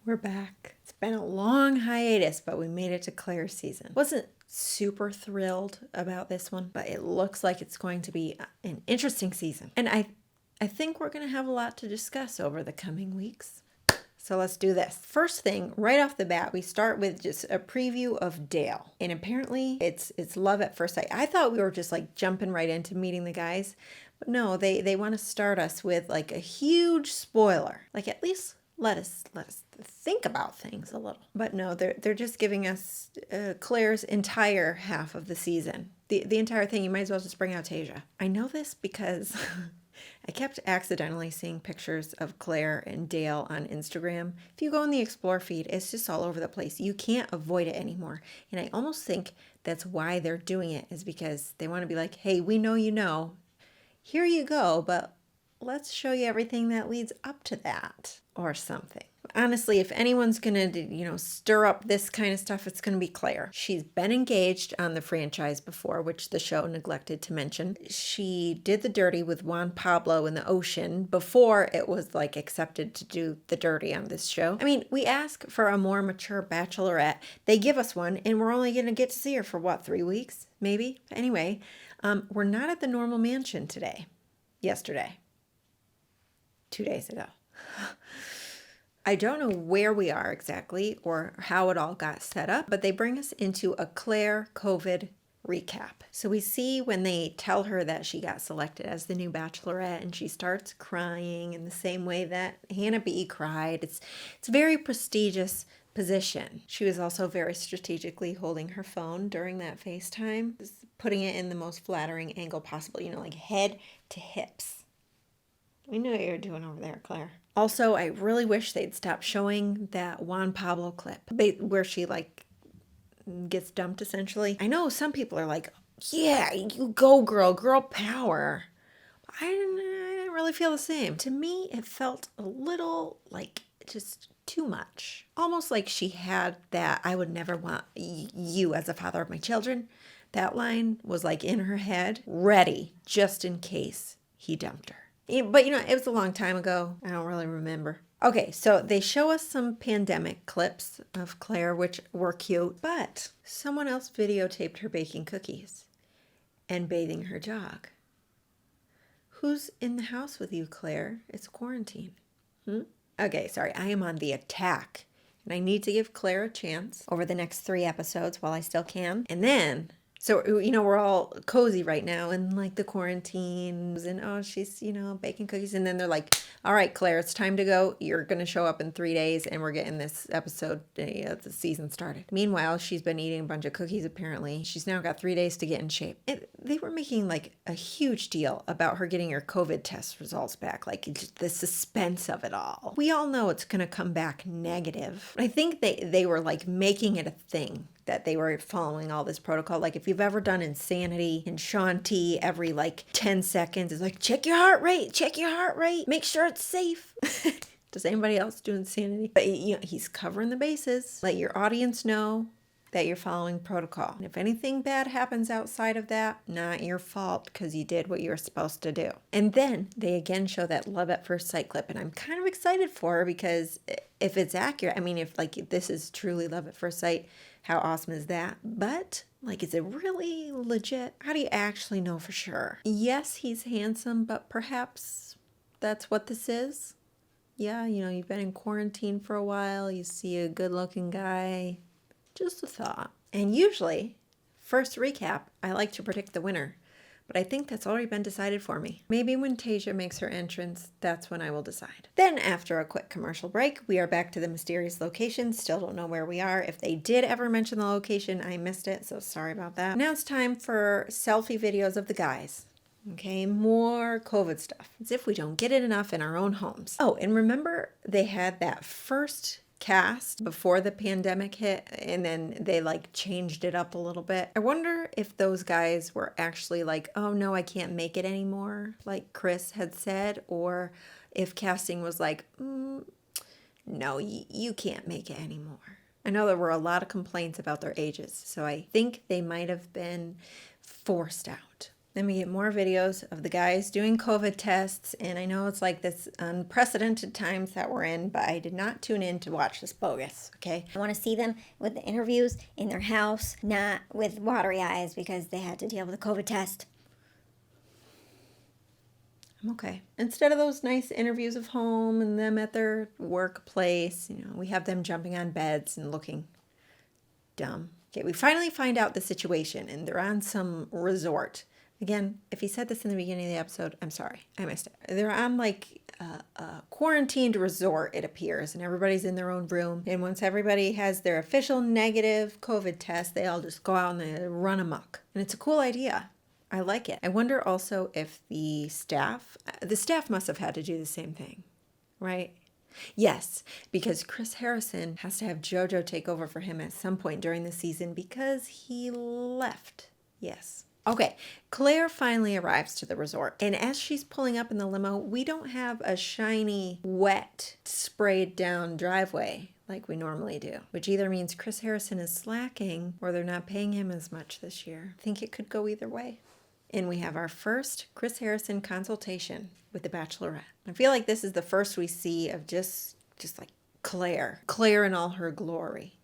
We're back. It's been a long hiatus, but we made it to Clare's season. Wasn't super thrilled about this one, but it looks like it's going to be an interesting season. And I think we're going to have a lot to discuss over the coming weeks. So let's do this. First thing, right off the bat, we start with just a preview of Dale. And apparently it's love at first sight. I thought we were just like jumping right into meeting the guys. But no, they want to start us with like a huge spoiler. Like at least let us think about things a little. But no, they're just giving us Claire's entire half of the season. The entire thing. You might as well just bring out Tayshia. I know this because I kept accidentally seeing pictures of Clare and Dale on Instagram. If you go in the Explore feed, it's just all over the place. You can't avoid it anymore. And I almost think that's why they're doing it, is because they want to be like, hey, we know you know. Here you go, but let's show you everything that leads up to that or something. Honestly, if anyone's going to, stir up this kind of stuff, it's going to be Clare. She's been engaged on the franchise before, which the show neglected to mention. She did the dirty with Juan Pablo in the ocean before it was like accepted to do the dirty on this show. I mean, we ask for a more mature Bachelorette. They give us one, and we're only going to get to see her for what, 3 weeks? Maybe? Anyway, we're not at the normal mansion yesterday. 2 days ago. I don't know where we are exactly or how it all got set up, but they bring us into a Clare COVID recap. So we see when they tell her that she got selected as the new Bachelorette, and she starts crying in the same way that Hannah B. cried. It's a very prestigious position. She was also very strategically holding her phone during that FaceTime, putting it in the most flattering angle possible, like head to hips. We know what you're doing over there, Clare. Also, I really wish they'd stop showing that Juan Pablo clip where she gets dumped essentially. I know some people are like, yeah, you go girl power. I didn't really feel the same. To me, it felt a little like just too much. Almost like she had that "I would never want you as a father of my children." That line was like in her head, ready just in case he dumped her. But it was a long time ago. I don't really remember. Okay, so they show us some pandemic clips of Clare, which were cute, but someone else videotaped her baking cookies and bathing her dog. Who's in the house with you, Clare? It's quarantine. Okay, sorry, I am on the attack, and I need to give Clare a chance over the next 3 episodes while I still can. And then, so, we're all cozy right now and like the quarantines and, she's, baking cookies. And then they're like, all right, Clare, it's time to go. You're going to show up in 3 days and we're getting this episode, the season started. Meanwhile, she's been eating a bunch of cookies, apparently. She's now got 3 days to get in shape. They were making like a huge deal about her getting her COVID test results back. Like the suspense of it all. We all know it's going to come back negative. I think they were like making it a thing that they were following all this protocol. Like if you've ever done Insanity and Shanti, every like 10 seconds is like, check your heart rate, make sure it's safe. Does anybody else do Insanity? But he's covering the bases. Let your audience know that you're following protocol. And if anything bad happens outside of that, not your fault because you did what you were supposed to do. And then they again show that love at first sight clip. And I'm kind of excited for her because if it's accurate, I mean, if like this is truly love at first sight, how awesome is that? But like, is it really legit? How do you actually know for sure? Yes, he's handsome, but perhaps that's what this is. Yeah, you've been in quarantine for a while. You see a good looking guy. Just a thought. And usually, first recap, I like to predict the winner. But I think that's already been decided for me. Maybe when Tayshia makes her entrance, that's when I will decide. Then after a quick commercial break, we are back to the mysterious location. Still don't know where we are. If they did ever mention the location, I missed it, so sorry about that. Now it's time for selfie videos of the guys. Okay, more COVID stuff. As if we don't get it enough in our own homes. Oh, and remember they had that first cast before the pandemic hit, and then they like changed it up a little bit. I wonder if those guys were actually like, oh no, I can't make it anymore, like Chris had said, or if casting was like, no, you can't make it anymore. I know there were a lot of complaints about their ages, so I think they might have been forced out. Then we get more videos of the guys doing COVID tests. And I know it's like this unprecedented times that we're in, but I did not tune in to watch this bogus, okay? I want to see them with the interviews in their house, not with watery eyes because they had to deal with a COVID test. I'm okay. Instead of those nice interviews of home and them at their workplace, we have them jumping on beds and looking dumb. Okay, we finally find out the situation and they're on some resort. Again, if he said this in the beginning of the episode, I'm sorry. I missed it. They're on like a quarantined resort, it appears, and everybody's in their own room. And once everybody has their official negative COVID test, they all just go out and they run amok. And it's a cool idea. I like it. I wonder also if the staff must have had to do the same thing, right? Yes, because Chris Harrison has to have JoJo take over for him at some point during the season because he left. Yes. Okay, Claire finally arrives to the resort, and as she's pulling up in the limo, we don't have a shiny, wet, sprayed down driveway like we normally do, which either means Chris Harrison is slacking or they're not paying him as much this year. I think it could go either way. And we have our first Chris Harrison consultation with the Bachelorette. I feel like this is the first we see of just like Clare in all her glory.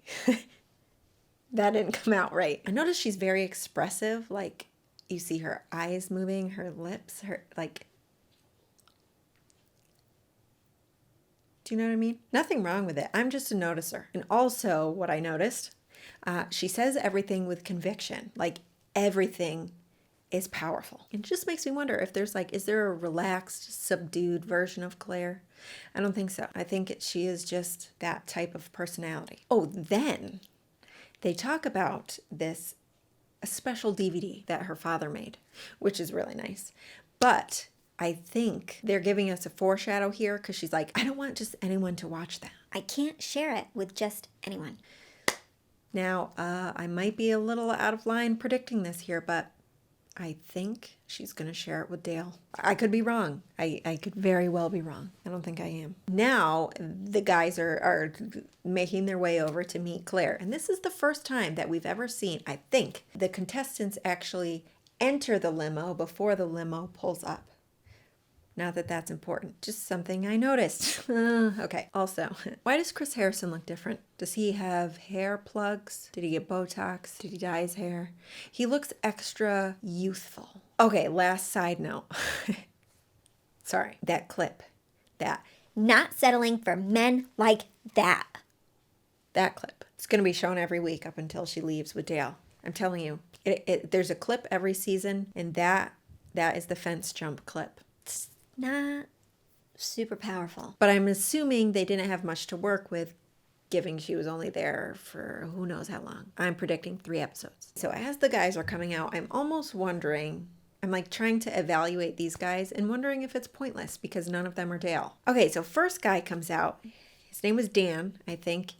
That didn't come out right. I noticed she's very expressive, like you see her eyes moving, her lips, her like. Do you know what I mean? Nothing wrong with it. I'm just a noticer. And also what I noticed, she says everything with conviction, like everything is powerful. It just makes me wonder if there's is there a relaxed, subdued version of Claire? I don't think so. I think she is just that type of personality. Oh, then they talk about a special DVD that her father made, which is really nice. But I think they're giving us a foreshadow here because she's like, I don't want just anyone to watch that. I can't share it with just anyone. Now, I might be a little out of line predicting this here, but I think she's going to share it with Dale. I could be wrong. I could very well be wrong. I don't think I am. Now, the guys are making their way over to meet Claire. And this is the first time that we've ever seen, I think, the contestants actually enter the limo before the limo pulls up. Not that that's important. Just something I noticed. Okay. Also, why does Chris Harrison look different? Does he have hair plugs? Did he get Botox? Did he dye his hair? He looks extra youthful. Okay, last side note. Sorry, that clip. That. Not settling for men like that. That clip. It's going to be shown every week up until she leaves with Dale. I'm telling you. There's a clip every season, and that is the fence jump clip. It's not super powerful. But I'm assuming they didn't have much to work with, given she was only there for who knows how long. I'm predicting 3 episodes. So as the guys are coming out, I'm almost wondering, I'm trying to evaluate these guys and wondering if it's pointless because none of them are Dale. Okay, so first guy comes out. His name was Dan, I think.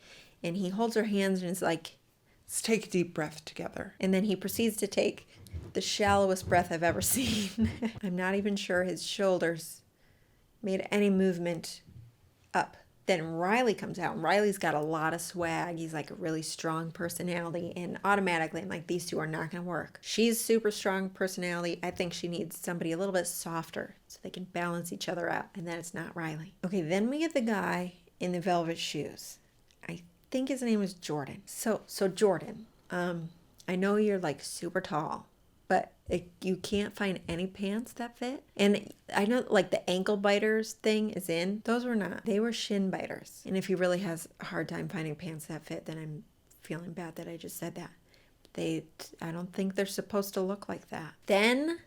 And he holds her hands and is like, let's take a deep breath together. And then he proceeds to take the shallowest breath I've ever seen. I'm not even sure his shoulders made any movement up. Then Riley comes out, and Riley's got a lot of swag. He's a really strong personality, and automatically I'm like, these two are not going to work. She's super strong personality. I think she needs somebody a little bit softer so they can balance each other out, and then it's not Riley. Okay, then we get the guy in the velvet shoes. I think his name was Jordan. So Jordan, I know you're super tall, but you can't find any pants that fit. And I know the ankle biters thing is in. Those were not. They were shin biters. And if he really has a hard time finding pants that fit, then I'm feeling bad that I just said that. I don't think they're supposed to look like that. Then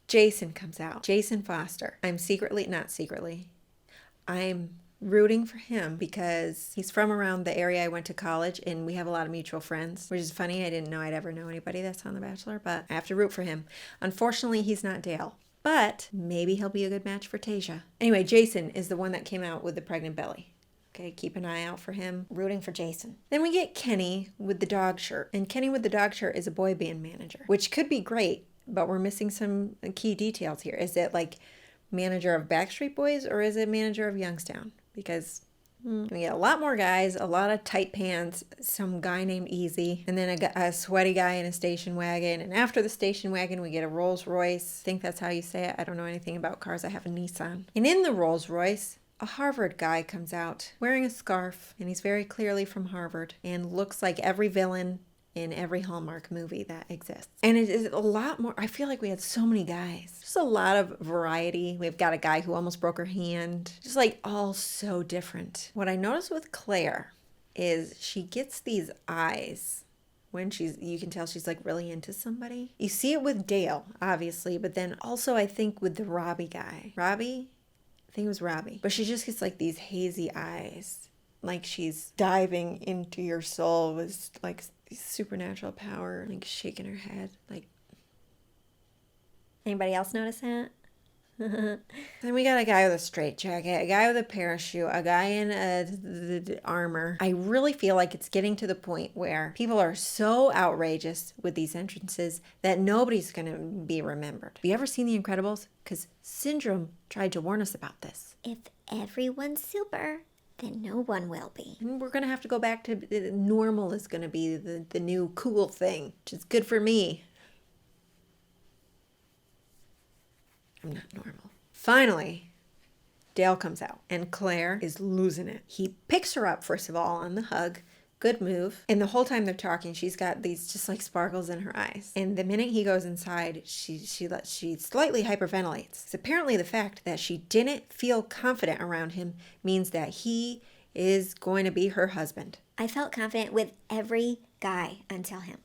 Jason comes out. Jason Foster. I'm rooting for him because he's from around the area I went to college, and we have a lot of mutual friends, which is funny. I didn't know I'd ever know anybody that's on The Bachelor, but I have to root for him. Unfortunately, he's not Dale, but maybe he'll be a good match for Tayshia. Anyway, Jason is the one that came out with the pregnant belly. Okay, keep an eye out for him. Rooting for Jason. Then we get Kenny with the dog shirt, and Kenny with the dog shirt is a boy band manager, which could be great, but we're missing some key details here. Is it manager of Backstreet Boys, or is it manager of Youngstown? Because We get a lot more guys, a lot of tight pants, some guy named Easy, and then a sweaty guy in a station wagon. And after the station wagon, we get a Rolls Royce. I think that's how you say it. I don't know anything about cars. I have a Nissan. And in the Rolls Royce, a Harvard guy comes out wearing a scarf, and he's very clearly from Harvard and looks like every villain in every Hallmark movie that exists. And it is a lot more. I feel like we had so many guys. Just a lot of variety. We've got a guy who almost broke her hand. Just like all so different. What I noticed with Clare is she gets these eyes when you can tell she's like really into somebody. You see it with Dale, obviously, but then also I think with the Robbie guy. Robbie? I think it was Robbie. But she just gets like these hazy eyes. Like she's diving into your soul with like supernatural power, like shaking her head. Like, anybody else notice that? Then we got a guy with a straitjacket, a guy with a parachute, a guy in the armor. I really feel like it's getting to the point where people are so outrageous with these entrances that nobody's going to be remembered. Have you ever seen The Incredibles? Because Syndrome tried to warn us about this. If everyone's super, then no one will be. And we're going to have to go back to normal is going to be the new cool thing, which is good for me. I'm not normal. Finally, Dale comes out and Clare is losing it. He picks her up, first of all, on the hug. Good move. And the whole time they're talking, she's got these just like sparkles in her eyes. And the minute he goes inside, she slightly hyperventilates. It's apparently the fact that she didn't feel confident around him means that he is going to be her husband. I felt confident with every guy until him.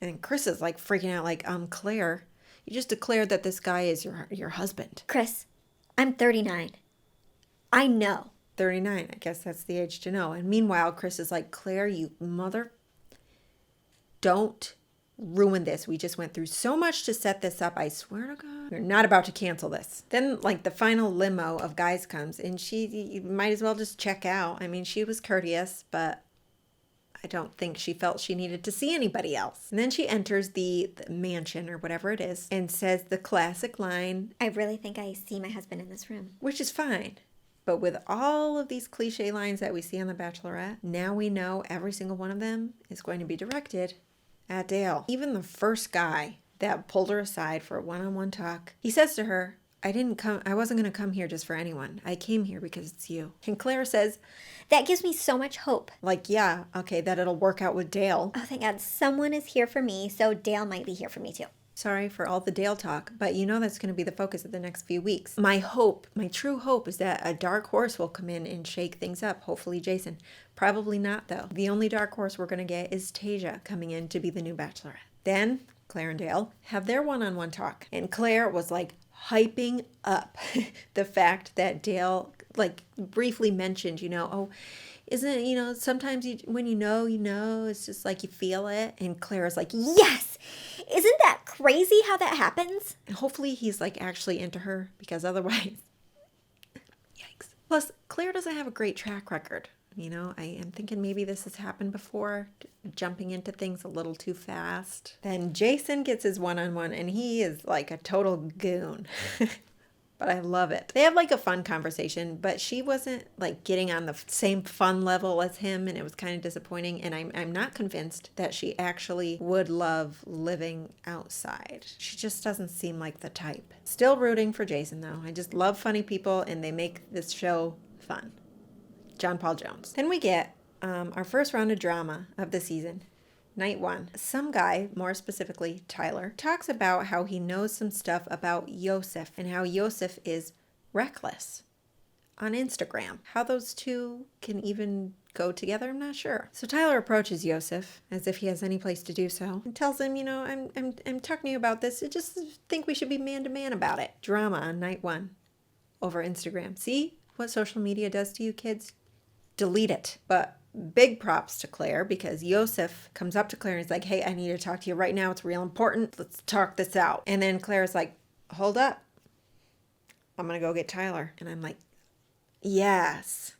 And Chris is like freaking out like, Clare, you just declared that this guy is your husband. Chris, I'm 39. I know. 39, I guess that's the age to know. And meanwhile, Chris is like, Clare, you mother, don't ruin this. We just went through so much to set this up. I swear to God, we're not about to cancel this. Then like the final limo of guys comes and you might as well just check out. I mean, she was courteous, but I don't think she felt she needed to see anybody else. And then she enters the mansion or whatever it is and says the classic line, I really think I see my husband in this room. which is fine. But with all of these cliche lines that we see on The Bachelorette, now we know every single one of them is going to be directed at Dale. Even the first guy that pulled her aside for a one-on-one talk, he says to her, I wasn't going to come here just for anyone. I came here because it's you. And Clare says, that gives me so much hope. like, yeah, okay, that it'll work out with Dale. Oh, thank God, someone is here for me, so Dale might be here for me too. Sorry for all the Dale talk, but you know that's going to be the focus of the next few weeks. My hope, my true hope is that a dark horse will come in and shake things up. Hopefully Jason. Probably not, though. The only dark horse we're going to get is Tayshia coming in to be the new Bachelorette. Then Clare and Dale have their one-on-one talk. And Clare was like hyping up the fact that Dale like briefly mentioned, isn't it, sometimes when you know, it's just like you feel it. And Clara's like, yes! Isn't that crazy how that happens? And hopefully he's like actually into her because otherwise, yikes. Plus, Clare doesn't have a great track record. I am thinking maybe this has happened before, jumping into things a little too fast. Then Jason gets his one-on-one and he is like a total goon. But I love it. They have like a fun conversation, but she wasn't like getting on the same fun level as him, and it was kind of disappointing. And I'm not convinced that she actually would love living outside. She just doesn't seem like the type. Still rooting for Jason though. I just love funny people, and they make this show fun. John Paul Jones. Then we get our first round of drama of the season. Night 1. Some guy, more specifically Tyler, talks about how he knows some stuff about Yosef and how Yosef is reckless on Instagram. How those two can even go together, I'm not sure. So Tyler approaches Yosef as if he has any place to do so and tells him, I'm talking to you about this. I just think we should be man to man about it. Drama on Night 1 over Instagram. See what social media does to you kids? Delete it. But big props to Clare because Yosef comes up to Clare and he's like, hey, I need to talk to you right now. It's real important. Let's talk this out. And then Claire's like, hold up. I'm going to go get Tyler. And I'm like, yes.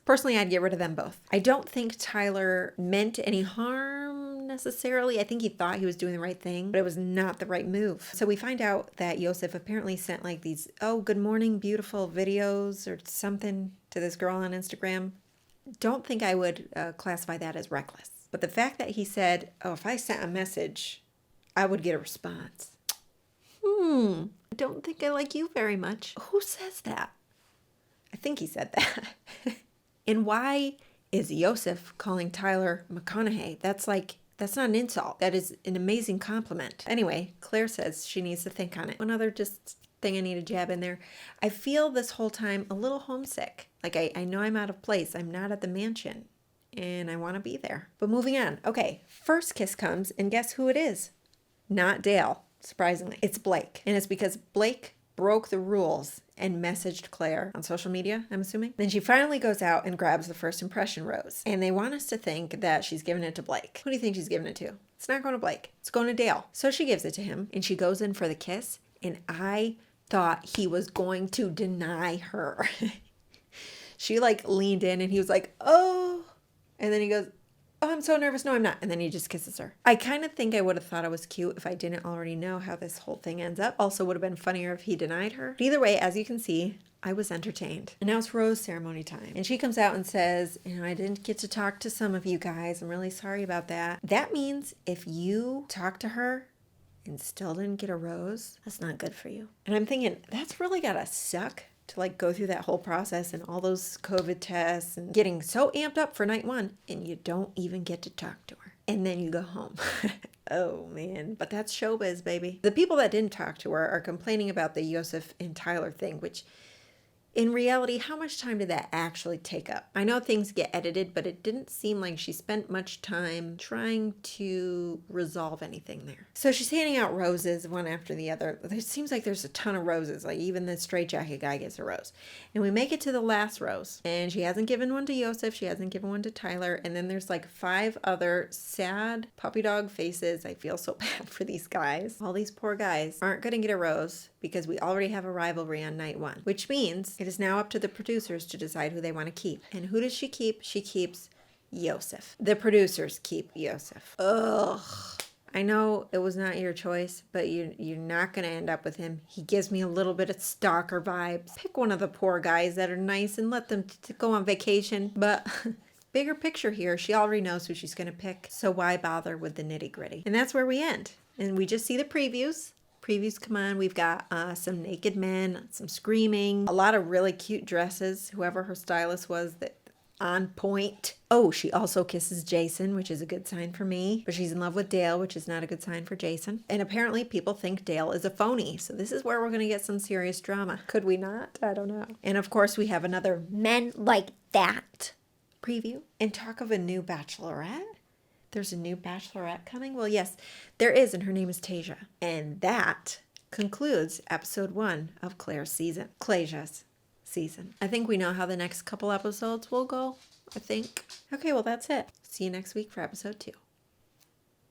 Personally, I'd get rid of them both. I don't think Tyler meant any harm necessarily. I think he thought he was doing the right thing, but it was not the right move. So we find out that Yosef apparently sent like these, oh, good morning, beautiful videos or something to this girl on Instagram. Don't think I would classify that as reckless. But the fact that he said, oh, if I sent a message, I would get a response. I don't think I like you very much. Who says that? I think he said that. And why is Yosef calling Tyler McConaughey? That's not an insult. That is an amazing compliment. Anyway, Claire says she needs to think on it. One other just thing I need to jab in there. I feel this whole time a little homesick. Like I know I'm out of place. I'm not at the mansion and I want to be there. But moving on. Okay, first kiss comes and guess who it is? Not Dale, surprisingly. It's Blake. And it's because Blake broke the rules and messaged Claire on social media, I'm assuming. Then she finally goes out and grabs the first impression rose. And they want us to think that she's giving it to Blake. Who do you think she's giving it to? It's not going to Blake. It's going to Dale. So she gives it to him and she goes in for the kiss. And I thought he was going to deny her. She like leaned in and he was like, oh. And then he goes, oh, I'm so nervous. No, I'm not. And then he just kisses her. I kind of think I would have thought it was cute if I didn't already know how this whole thing ends up. Also would have been funnier if he denied her. But either way, as you can see, I was entertained. And now it's rose ceremony time. And she comes out and says, I didn't get to talk to some of you guys. I'm really sorry about that. That means if you talk to her and still didn't get a rose, that's not good for you. And I'm thinking, that's really gotta suck to like go through that whole process and all those COVID tests and getting so amped up for night one and you don't even get to talk to her. And then you go home. Oh man, but that's showbiz, baby. The people that didn't talk to her are complaining about the Yosef and Tyler thing, which in reality, how much time did that actually take up? I know things get edited, but it didn't seem like she spent much time trying to resolve anything there. So she's handing out roses one after the other. It seems like there's a ton of roses. Like even the straitjacket guy gets a rose. And we make it to the last rose. And she hasn't given one to Yosef. She hasn't given one to Tyler. And then there's like 5 other sad puppy dog faces. I feel so bad for these guys. All these poor guys aren't going to get a rose because we already have a rivalry on night 1, which means it is now up to the producers to decide who they want to keep. And who does she keep? She keeps Yosef. The producers keep Yosef. Ugh. I know it was not your choice, but you're not going to end up with him. He gives me a little bit of stalker vibes. Pick one of the poor guys that are nice and let them go on vacation. But bigger picture here, she already knows who she's going to pick. So why bother with the nitty gritty? And that's where we end. And we just see the previews. Previews come on. We've got some naked men, some screaming, a lot of really cute dresses. Whoever her stylist was, that on point. Oh, she also kisses Jason, which is a good sign for me. But she's in love with Dale, which is not a good sign for Jason. And apparently people think Dale is a phony. So this is where we're going to get some serious drama. Could we not? I don't know. And of course we have another Men like that preview. And talk of a new Bachelorette. There's a new Bachelorette coming? Well, yes, there is, and her name is Tayshia. And that concludes episode 1 of Claire's season. I think we know how the next couple episodes will go, I think. Okay, well, that's it. See you next week for episode 2.